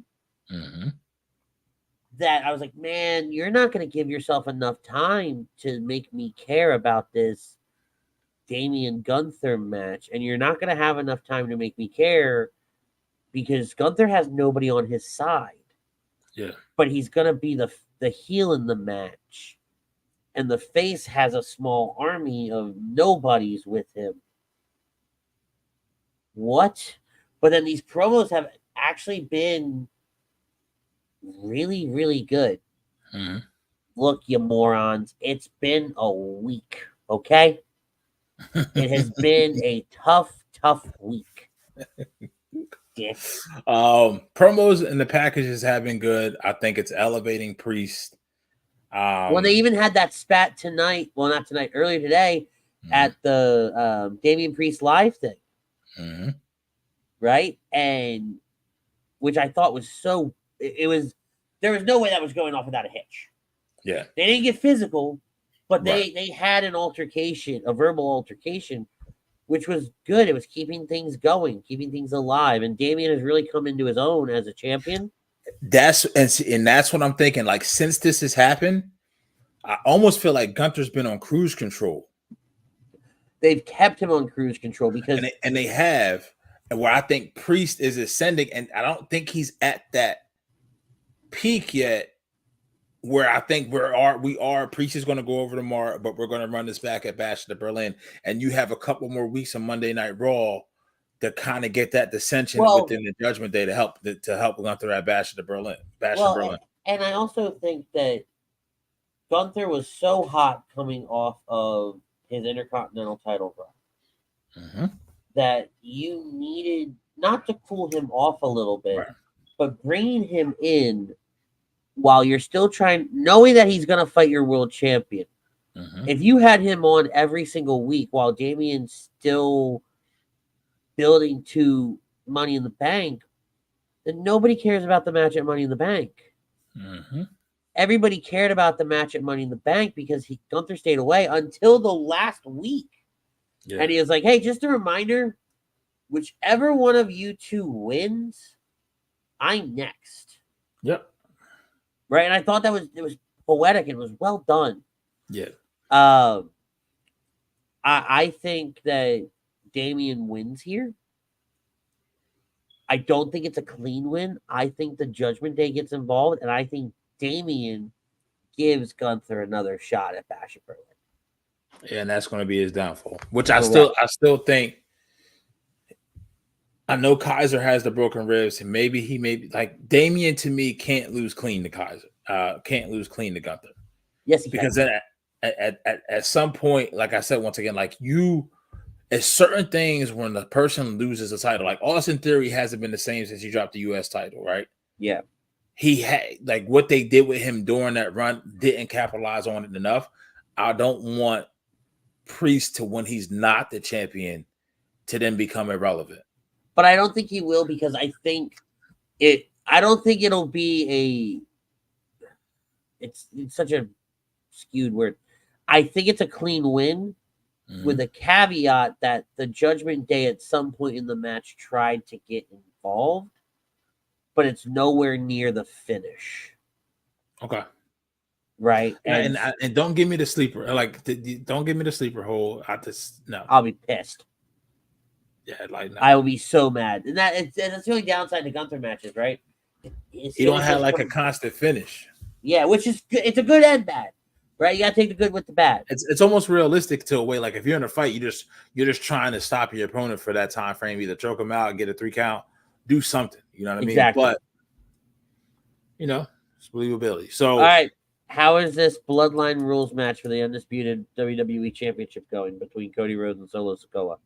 that I was like, man, you're not going to give yourself enough time to make me care about this Damian Gunther match, and you're not going to have enough time to make me care because Gunther has nobody on his side. Yeah. But he's going to be the heel in the match, and the face has a small army of nobodies with him. What? But then these promos have actually been really, really good. Look, you morons, it's been a week, okay? It has been a tough week. Promos and the packages have been good. I think it's elevating Priest. Well, they even had that spat tonight. Well, not tonight, earlier today at the Damian Priest live thing. Right? And which I thought was so there was no way that was going off without a hitch. Yeah. They didn't get physical, but they had an altercation, a verbal altercation, which was good. It was keeping things going, keeping things alive. And Damian has really come into his own as a champion. That's what I'm thinking. Like, since this has happened, I almost feel like Gunther's been on cruise control. They've kept him on cruise control because they have, and where I think Priest is ascending, and I don't think he's at that peak yet. Where I think we are. Priest is going to go over tomorrow, but we're going to run this back at Bash to Berlin, and you have a couple more weeks on Monday Night Raw to kind of get that dissension within the Judgment Day to help Gunther at Bash to Berlin. And I also think that Gunther was so hot coming off of his Intercontinental title run that you needed not to cool him off a little bit, but bringing him in while you're still knowing that he's going to fight your world champion. If you had him on every single week while Damian's still building to Money in the Bank, then nobody cares about the match at Money in the Bank. Everybody cared about the match at Money in the Bank because Gunther stayed away until the last week. Yeah. And he was like, hey, just a reminder, whichever one of you two wins, I'm next. Yep. Right. And I thought it was poetic and it was well done. Yeah. I think that Damian wins here. I don't think it's a clean win. I think the Judgment Day gets involved, and I think Damian gives Gunther another shot at Bash at Berlin. Yeah, and that's going to be his downfall. Which I still think. I know Kaiser has the broken ribs, and maybe like Damian to me can't lose clean to Kaiser. Can't lose clean to Gunther. Yes, he because can. Then at some point, like I said once again, like it's certain things when the person loses a title, like Austin Theory hasn't been the same since he dropped the U.S. title, right? Yeah. He had like what they did with him during that run didn't capitalize on it enough. I don't want Priest to, when he's not the champion, to then become irrelevant. But I don't think he will, because I don't think it'll be it's such a skewed word. I think it's a clean win with a caveat that the Judgment Day at some point in the match tried to get involved, but it's nowhere near the finish. Okay. Right. And don't give me the sleeper. Like, don't give me the sleeper hole. I'll be pissed. Yeah, like, no. I will be so mad. And that's the only downside to Gunther matches, right? You don't have like a constant finish. Yeah, which is good. It's a good and bad, right? You gotta take the good with the bad. It's almost realistic to a way. Like, if you're in a fight, you're just trying to stop your opponent for that time frame. Either choke him out, get a 3 count, do something. You know what I mean? Exactly. But it's believability. So, all right. How is this Bloodline rules match for the Undisputed WWE Championship going between Cody Rhodes and Solo Sikoa?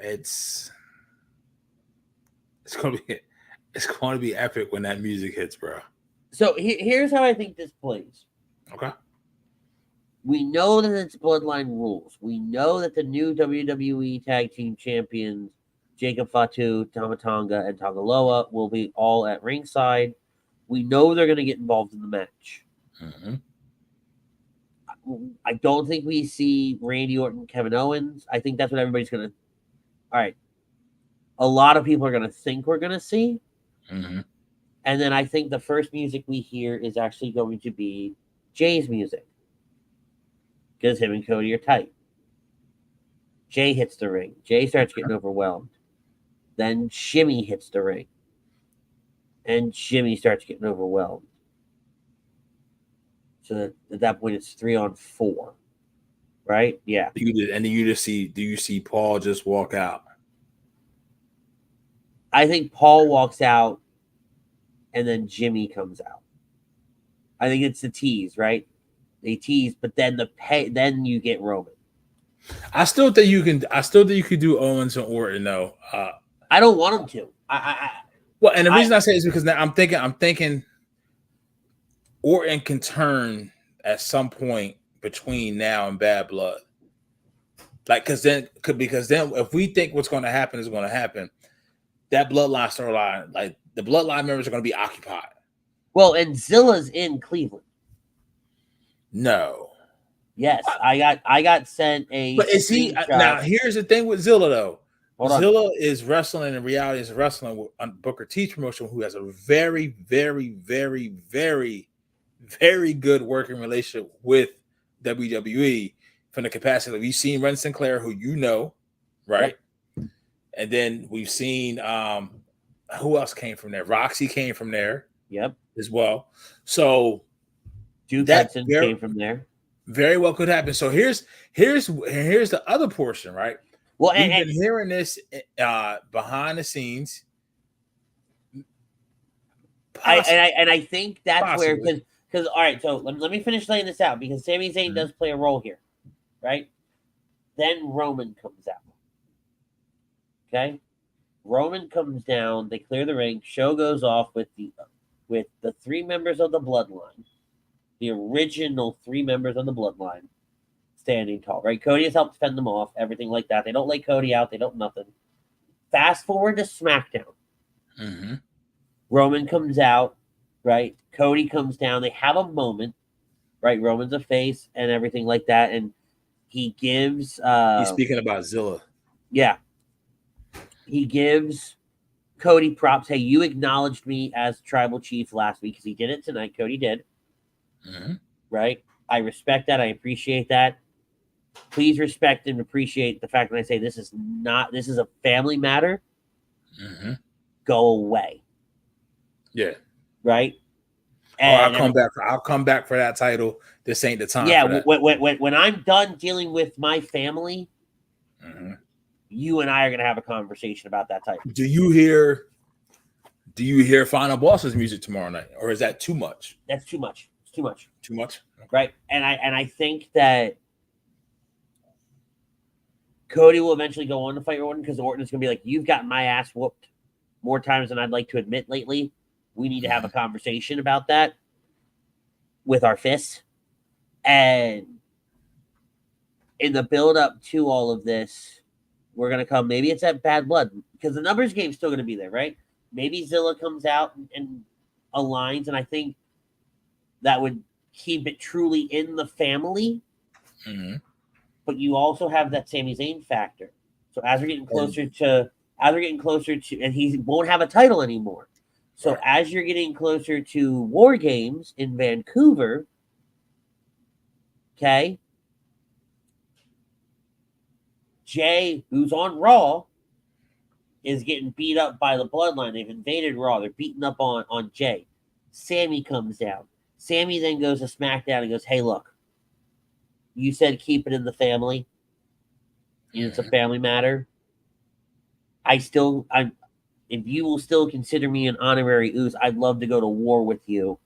It's gonna be It's going to be epic when that music hits, bro. So here's how I think this plays. Okay. We know that it's Bloodline rules. We know that the new WWE Tag Team Champions, Jacob Fatu, Tama Tonga, and Tangaloa, will be all at ringside. We know they're going to get involved in the match. Mm-hmm. I don't think we see Randy Orton, Kevin Owens. I think that's what everybody's going to... All right. A lot of people are going to think we're going to see. Mm-hmm. And then I think the first music we hear is actually going to be Jay's music. Because him and Cody are tight. Jay hits the ring. Jay starts getting overwhelmed. Then Jimmy hits the ring. And Jimmy starts getting overwhelmed. So at that point, it's 3-on-4. Right? Yeah. And then do you see Paul just walk out? I think Paul walks out and then Jimmy comes out. I think it's the tease, right? They tease, but then then you get Roman. I still think you could do Owens and Orton though. I don't want him to. Well, and the reason I say it is because now I'm thinking Orton can turn at some point between now and Bad Blood. Like, because then if we think what's going to happen is going to happen, that Bloodline storyline, like the Bloodline members are going to be occupied. Well, and Zilla's in Cleveland. No. Yes, I got sent a. But is he now? Here's the thing with Zilla though. Zilla is wrestling in reality is wrestling with Booker T's promotion, who has a very, very, very, very, very good working relationship with WWE from the capacity. We've seen Ren Sinclair, who you know, right? Yep. And then we've seen who else came from there? Roxy came from there. Yep. As well. So Duke Hudson came from there. Very well could happen. So here's the other portion, right? Well, we've been hearing this behind the scenes. I think that's Possibly. where because all right, so let me finish laying this out because Sami Zayn does play a role here, right? Then Roman comes out. Okay, Roman comes down. They clear the ring. Show goes off with the 3 members of the Bloodline, the original 3 members of the Bloodline, standing tall. Right, Cody has helped fend them off, everything like that. They don't lay Cody out. They don't nothing. Fast forward to SmackDown. Mm-hmm. Roman comes out, right? Cody comes down. They have a moment, right? Roman's a face and everything like that, and he gives. He's speaking about Zilla. Yeah, he gives Cody props. Hey, you acknowledged me as tribal chief last week because he did it tonight. Cody did. Mm-hmm. Right? I respect that. I appreciate that. Please respect and appreciate the fact that I say this is a family matter. Mm-hmm. Go away. Yeah. Right? And I'll come back for that title. This ain't the time. Yeah, when I'm done dealing with my family, you and I are gonna have a conversation about that title. Do you hear Final Boss's music tomorrow night, or is that too much? That's too much. It's too much. Too much, okay. Right? And I think that Cody will eventually go on to fight Orton because Orton is gonna be like, "You've gotten my ass whooped more times than I'd like to admit lately. We need to have a conversation about that with our fists." And in the build up to all of this, we're going to come. Maybe it's at Bad Blood because the numbers game's still going to be there, right? Maybe Zilla comes out and aligns, and I think that would keep it truly in the family. Mm-hmm. But you also have that Sami Zayn factor. So as we're getting closer to, and he won't have a title anymore. So as you're getting closer to War Games in Vancouver, okay, Jay, who's on Raw, is getting beat up by the Bloodline. They've invaded Raw. They're beating up on Jay. Sammy comes down. Sammy then goes to SmackDown and goes, "Hey, look, you said keep it in the family. It's a family matter. If you will still consider me an honorary Uso, I'd love to go to war with you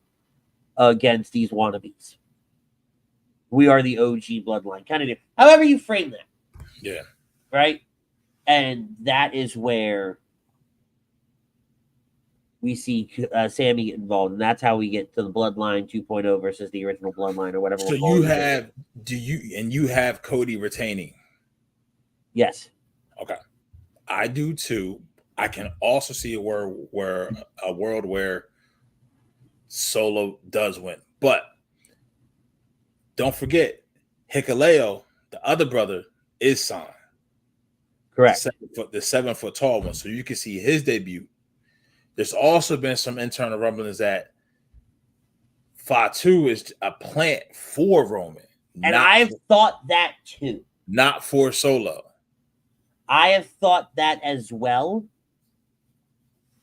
against these wannabes. We are the OG Bloodline." Kind of do. However you frame that. Yeah. Right? And that is where we see Sammy get involved, and that's how we get to the Bloodline 2.0 versus the original Bloodline or whatever. So you have Cody retaining? Yes. Okay, I do too. I can also see a world where Solo does win, but don't forget Hikuleo, the other brother, is signed. Correct. The 7 foot tall one, so you can see his debut. There's also been some internal rumblings that Fatu is a plant for Roman. And I've thought that too. Not for Solo. I have thought that as well.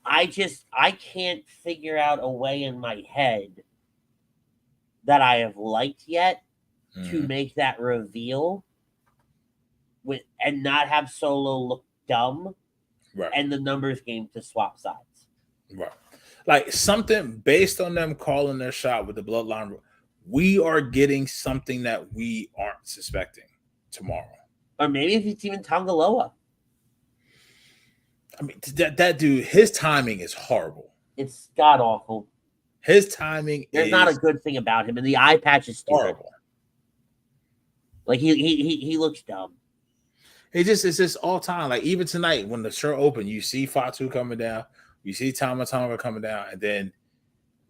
I can't figure out a way in my head that I have liked yet to make that reveal and not have Solo look dumb, right? And the numbers game to swap sides. Right. Like something based on them calling their shot with the Bloodline. We are getting something that we aren't suspecting tomorrow. Or maybe if it's even Tongaloa. I mean, that dude, his timing is horrible. It's god awful. His timing There's not a good thing about him, and the eye patch is horrible. Like he looks dumb. It's just all time. Like even tonight when the show opened, you see Fatu coming down, you see Tama Tonga coming down, and then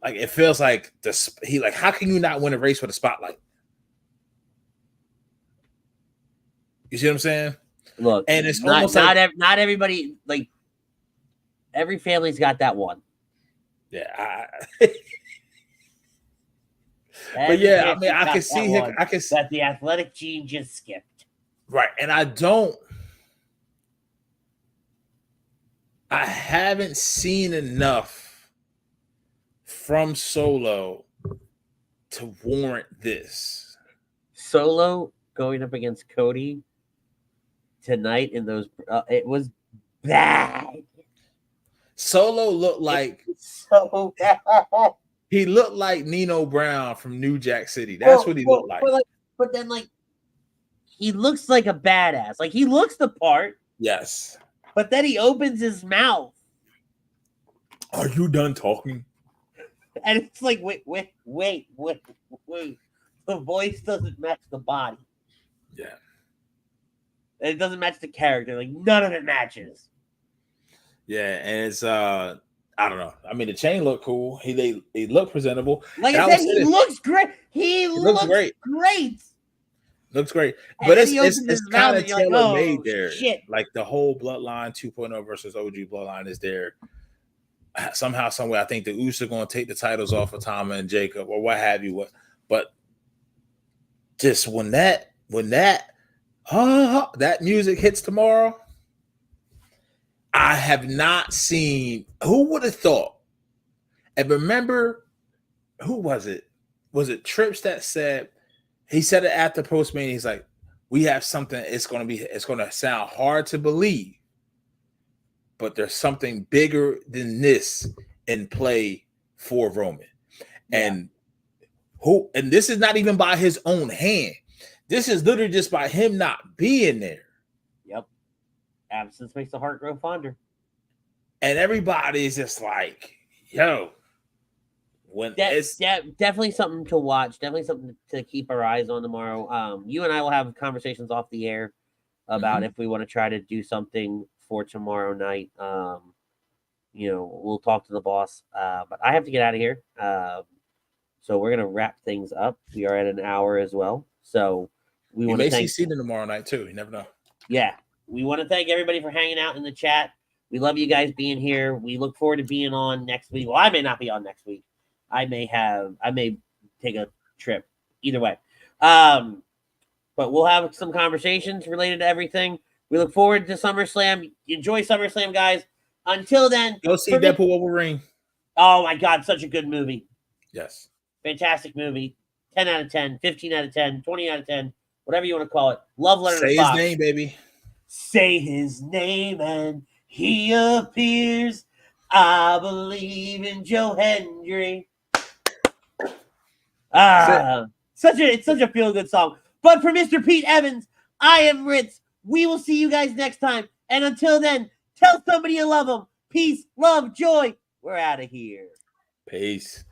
like it feels like how can you not win a race with a spotlight? You see what I'm saying? Look, and it's almost not everybody, like every family's got that one. Yeah, but yeah, I mean, I can see that the athletic gene just skipped. Right, and I haven't seen enough from Solo to warrant this. Solo going up against Cody tonight in those, it was bad. Solo looked like so bad. He looked like Nino Brown from New Jack City. That's what he looked like. But then, he looks like a badass. Like, he looks the part. Yes. But then he opens his mouth. Are you done talking? And it's like, wait. The voice doesn't match the body. Yeah. And it doesn't match the character. Like, none of it matches. Yeah, and it's I don't know. I mean, the chain looked cool. He looked presentable. Like I said, he looks great. He looks great. Looks great. But it's kind of tailor made there. Shit. Like the whole Bloodline 2.0 versus OG Bloodline is there. Somehow, somewhere, I think the Usos are going to take the titles off of Tama and Jacob or what have you. But just when that music hits tomorrow, I have not seen. Who would have thought? And remember, who was it? Was it Trips that said? He said it after Postmania. He's like, "We have something. It's going to sound hard to believe, but there's something bigger than this in play for Roman." Yeah. And this is not even by his own hand. This is literally just by him not being there. Yep. Absence makes the heart grow fonder. And everybody is just like, yo. Definitely something to watch. Definitely something to keep our eyes on tomorrow. You and I will have conversations off the air about if we want to try to do something for tomorrow night. We'll talk to the boss. But I have to get out of here. So we're gonna wrap things up. We are at an hour as well. So we want to thank Cena tomorrow night too. You never know. Yeah, we want to thank everybody for hanging out in the chat. We love you guys being here. We look forward to being on next week. Well, I may not be on next week. I may take a trip. Either way. But we'll have some conversations related to everything. We look forward to SummerSlam. Enjoy SummerSlam, guys. Until then, go see Deadpool Wolverine. Oh my God, such a good movie. Yes. Fantastic movie. 10 out of 10, 15 out of 10, 20 out of 10, whatever you want to call it. Love letter to Fox. Say his name, baby. Say his name and he appears. I believe in Joe Hendry. It's such a feel-good song. But for Mr. Pete Evans, I am Ritz. We will see you guys next time. And until then, tell somebody you love them. Peace, love, joy. We're out of here. Peace.